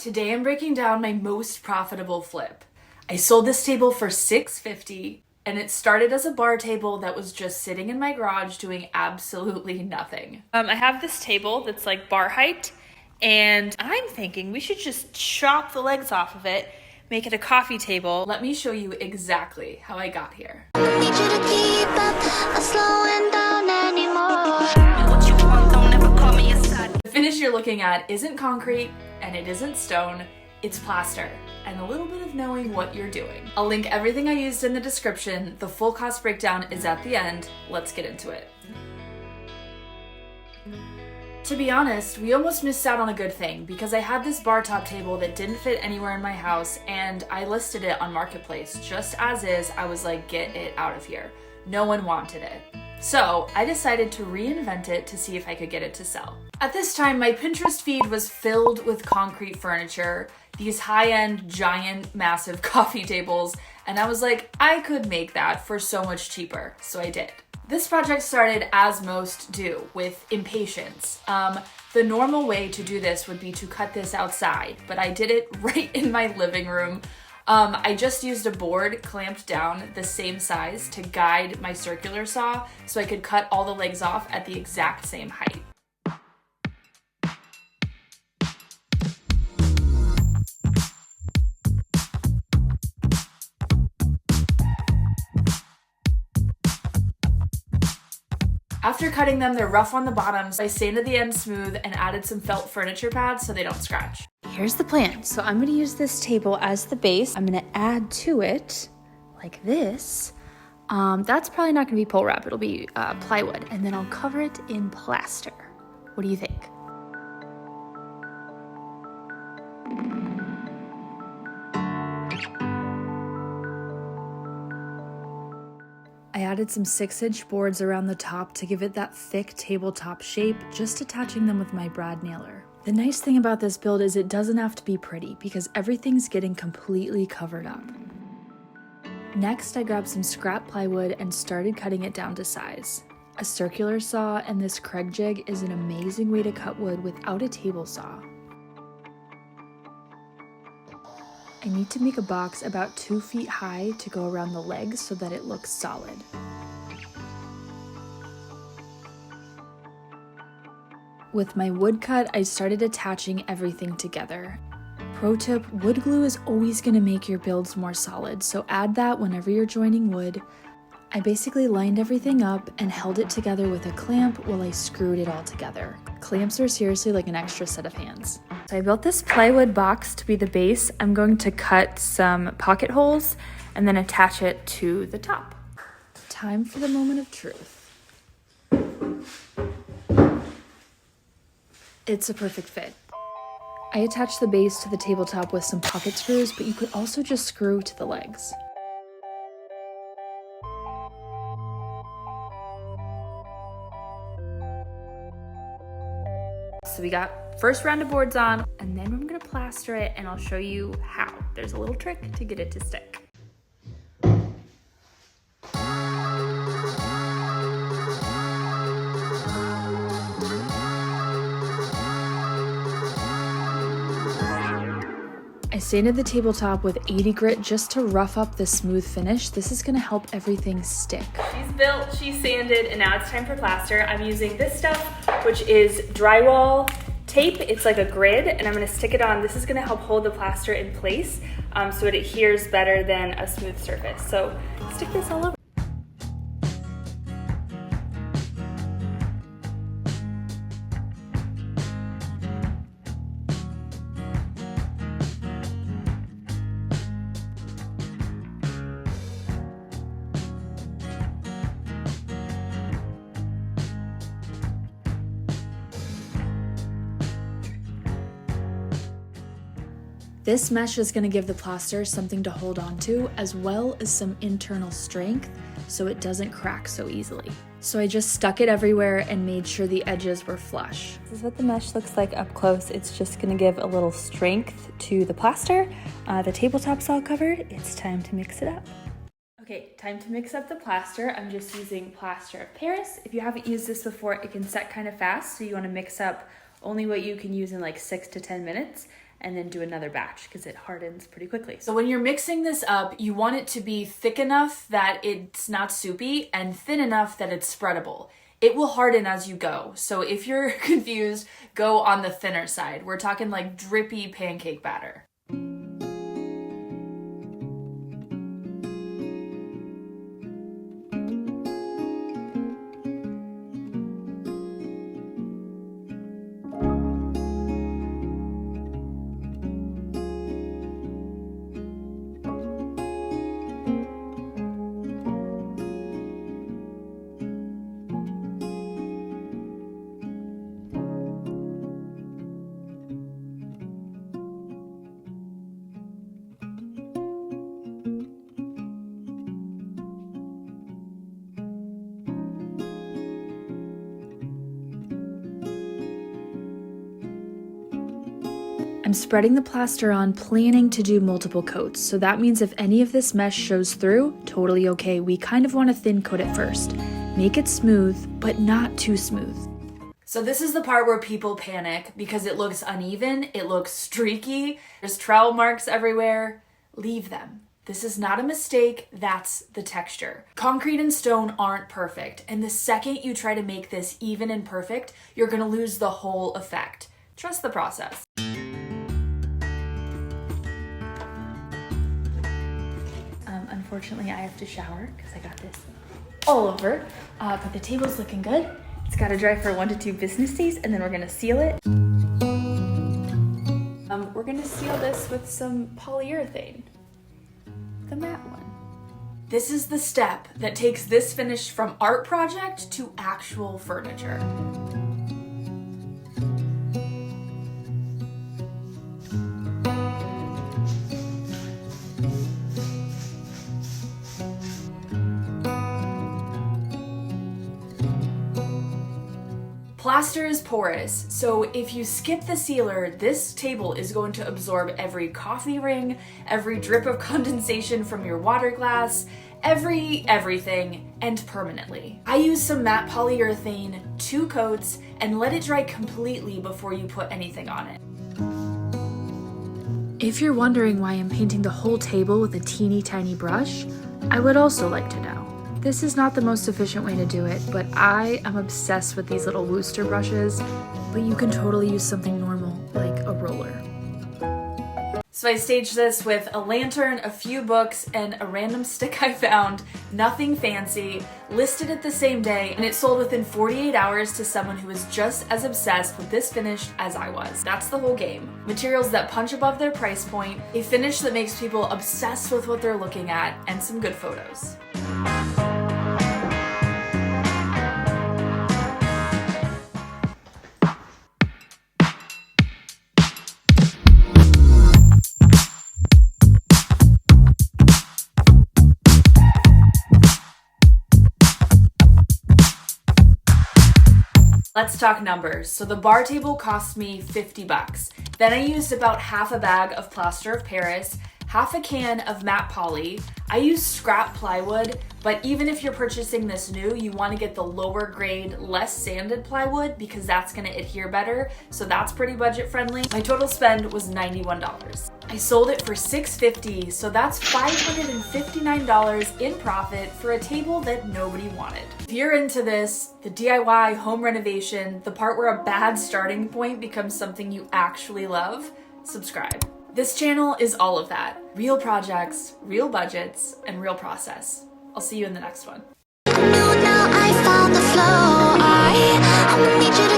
Today I'm breaking down my most profitable flip. I sold this table for $650 and it started as a bar table that was just sitting in my garage doing absolutely nothing. I have this table that's like bar height and I'm thinking we should just chop the legs off of it, make it a coffee table. Let me show you exactly how I got here. Need you to keep up, not slowing down anymore. What you want, don't ever call me a side. The finish you're looking at isn't concrete and it isn't stone, it's plaster and a little bit of knowing what you're doing. I'll link everything I used in the description. The full cost breakdown is at the end. Let's get into it. To be honest, we almost missed out on a good thing because I had this bar top table that didn't fit anywhere in my house and I listed it on Marketplace just as is. I was like, get it out of here. No one wanted it. So I decided to reinvent it to see if I could get it to sell. At this time, my Pinterest feed was filled with concrete furniture, these high-end, giant, massive coffee tables, and I was like, I could make that for so much cheaper, so I did. This project started as most do, with impatience. The normal way to do this would be to cut this outside, but I did it right in my living room. I just used a board clamped down the same size to guide my circular saw so I could cut all the legs off at the exact same height. After cutting them, they're rough on the bottoms. I sanded the ends smooth and added some felt furniture pads so they don't scratch. Here's the plan. So I'm gonna use this table as the base. I'm gonna add to it like this. That's probably not gonna be pole wrap, it'll be plywood. And then I'll cover it in plaster. What do you think? I added some 6-inch boards around the top to give it that thick tabletop shape, just attaching them with my brad nailer. The nice thing about this build is it doesn't have to be pretty because everything's getting completely covered up. Next, I grabbed some scrap plywood and started cutting it down to size. A circular saw and this Kreg jig is an amazing way to cut wood without a table saw. I need to make a box about 2 feet high to go around the legs so that it looks solid. With my wood cut, I started attaching everything together. Pro tip, wood glue is always going to make your builds more solid, so add that whenever you're joining wood. I basically lined everything up and held it together with a clamp while I screwed it all together. Clamps are seriously like an extra set of hands. So I built this plywood box to be the base. I'm going to cut some pocket holes and then attach it to the top. Time for the moment of truth. It's a perfect fit. I attached the base to the tabletop with some pocket screws, but you could also just screw to the legs. So we got first round of boards on, and then I'm gonna plaster it and I'll show you how. There's a little trick to get it to stick. I sanded the tabletop with 80 grit just to rough up the smooth finish. This is gonna help everything stick. She's built, she's sanded, and now it's time for plaster. I'm using this stuff, which is drywall tape. It's like a grid, and I'm gonna stick it on. This is gonna help hold the plaster in place so it adheres better than a smooth surface. So stick this all over. This mesh is going to give the plaster something to hold on to, as well as some internal strength so it doesn't crack so easily. So I just stuck it everywhere and made sure the edges were flush. This is what the mesh looks like up close. It's just going to give a little strength to the plaster. The tabletop's all covered. It's time to mix it up. Okay, time to mix up the plaster. I'm just using Plaster of Paris. If you haven't used this before, it can set kind of fast, so you want to mix up only what you can use in like 6 to 10 minutes. and then do another batch because it hardens pretty quickly. So when you're mixing this up, you want it to be thick enough that it's not soupy and thin enough that it's spreadable. It will harden as you go. So if you're confused, go on the thinner side. We're talking like drippy pancake batter. I'm spreading the plaster on, planning to do multiple coats, so that means if any of this mesh shows through, totally okay. We kind of want to thin coat it first. Make it smooth, but not too smooth. So this is the part where people panic because it looks uneven, it looks streaky, there's trowel marks everywhere. Leave them. This is not a mistake, that's the texture. Concrete and stone aren't perfect, and the second you try to make this even and perfect, you're gonna lose the whole effect. Trust the process. Unfortunately, I have to shower because I got this all over, but the table's looking good. It's got to dry for 1 to 2 business days, and then we're gonna seal it. We're gonna seal this with some polyurethane, the matte one. This is the step that takes this finish from art project to actual furniture. Plaster is porous, so if you skip the sealer, this table is going to absorb every coffee ring, every drip of condensation from your water glass, everything, and permanently. I use some matte polyurethane, 2 coats, and let it dry completely before you put anything on it. If you're wondering why I'm painting the whole table with a teeny tiny brush, I would also like to know. This is not the most efficient way to do it, but I am obsessed with these little Wooster brushes, but you can totally use something normal, like a roller. So I staged this with a lantern, a few books, and a random stick I found, nothing fancy, listed it the same day, and it sold within 48 hours to someone who was just as obsessed with this finish as I was. That's the whole game. Materials that punch above their price point, a finish that makes people obsessed with what they're looking at, and some good photos. Let's talk numbers. So the bar table cost me $50. Then I used about half a bag of Plaster of Paris, half a can of matte poly. I used scrap plywood, but even if you're purchasing this new, you want to get the lower grade, less sanded plywood because that's going to adhere better. So that's pretty budget friendly. My total spend was $91. I sold it for $650, so that's $559 in profit for a table that nobody wanted. If you're into this, the DIY home renovation, the part where a bad starting point becomes something you actually love, subscribe. This channel is all of that. Real projects, real budgets, and real process. I'll see you in the next one. Now I found the flow. I need you